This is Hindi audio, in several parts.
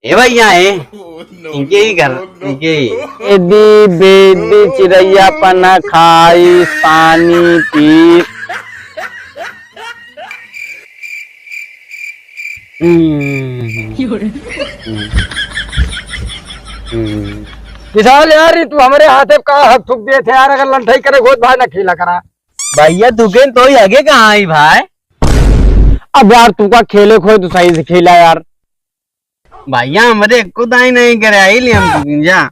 ए भैया इनके ही घर इनके ही एदी बेदी चिड़ैया पना खाई पानी पी। विशाल यार तू हमारे हाथे का हक थूक दिए थे यार, अगर लंठाई करे गोद भाई ना खेला करा। भैया दुकान तो ही आगे कहाँ आई भाई। अब यार तू का खेले खोए तो सही से खेला यार। भैया हमारे को दाई नहीं करे आई ले हम जा।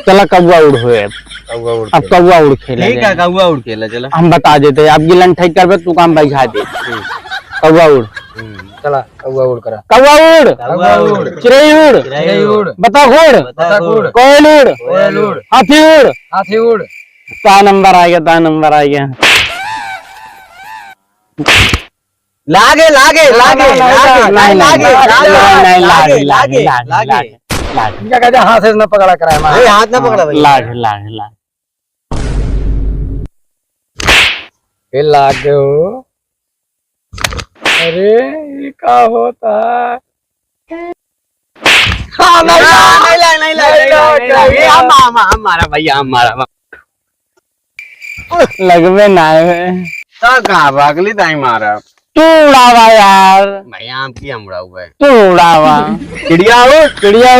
चला कौवा उड़ हुए अब कौवा उड़ खेला। ठीक है कौवा उड़ खेला चला। हम बता देते अब गिलन ठेक करबे तू काम बैठा दे। कौवा उड़ चला कौवा उड़ करा। कौवा उड़ चिड़ै उड़ बतख उड़ कोयल उड़ हाथी उड़। ता नंबर आ गया लागे क्या कहते हाथ से न पकड़ा करा है हाथ ना पकड़ा लागे हो। अरे ये क्या होता है। हमारा भैया हमारा लगवे ना कहाँ भागली ताई मारा तू उड़ावा यार। भैया आपकी हम उड़ा हुआ है। तू उड़ावा चिड़िया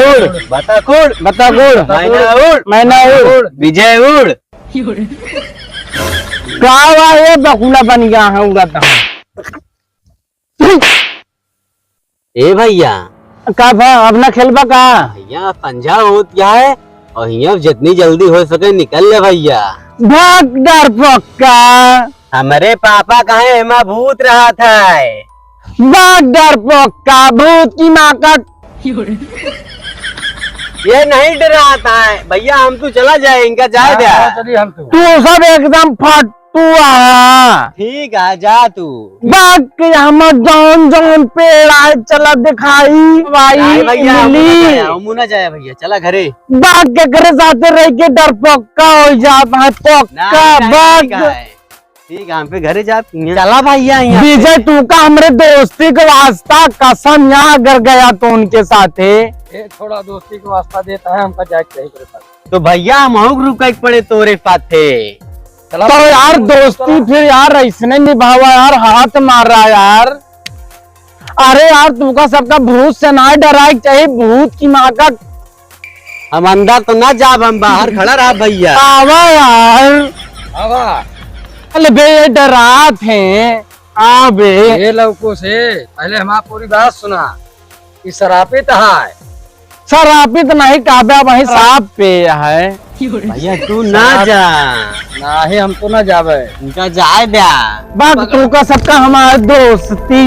उड़ बतख उड़ मैना उड़ विजय उड़ गावा ये बकुला बन गया है उड़ाता हूँ। ए भैया का अपना खेलबा का भैया पंजा हो क्या है और यहाँ जितनी जल्दी हो सके निकल ले भैया। भाग डर पक्का हमारे पापा कहे माँ भूत रहा था। भाग डर पक्का भूत की माँ का ये नहीं डराता है भैया। हम तो चला जाए इनका जाए दिया तू सब एकदम फटुआ। ठीक है जा तू बाग के हम जौन पेड़ आए चला दिखाई भैया मुना जाए भैया चला घरे। बाग के घरे जाते रह के डर पक्का हो जाता है पक्का बाग। ठीक है हम पे घरे जा चला भैया। विजय तू का हमरे दोस्ती का वास्ता कसम यहाँ अगर गया तो उनके साथ थोड़ा दोस्ती का वास्ता देता है हमका जाके तो भैया हम रुक पड़े तोरे पाथे। तो यार दोस्ती फिर यार इसने निभावा यार हाथ मार रहा यार। अरे यार तू का सबका भूत से ना डराए चाहिए भूत की माँ का। हम अंदर तो ना जाब हम बाहर खड़ा रहा भैया। आवा यार अरे बे डरा थे आबे ये लौको से पहले हमारी पूरी बात सुना कि शरापित है। शरापित नहीं काबा वही साफ पे है। भैया तू ना जा ना ही हम तो ना जावे उनका जाए दिया। बात तू का सबका हमारा दोस्ती